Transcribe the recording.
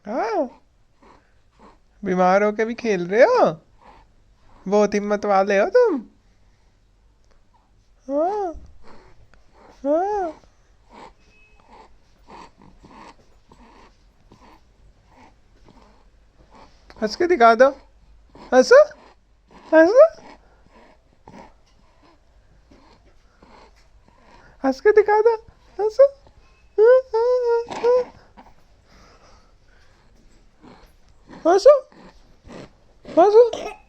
हाँ, बीमार होके भी खेल रहे हो। बहुत हिम्मत वाले हो तुम। हाँ। हाँ। हंस के दिखा दो। हंसो। हंसो। हंस के दिखा दो। हंसो। हंसो। हंसो।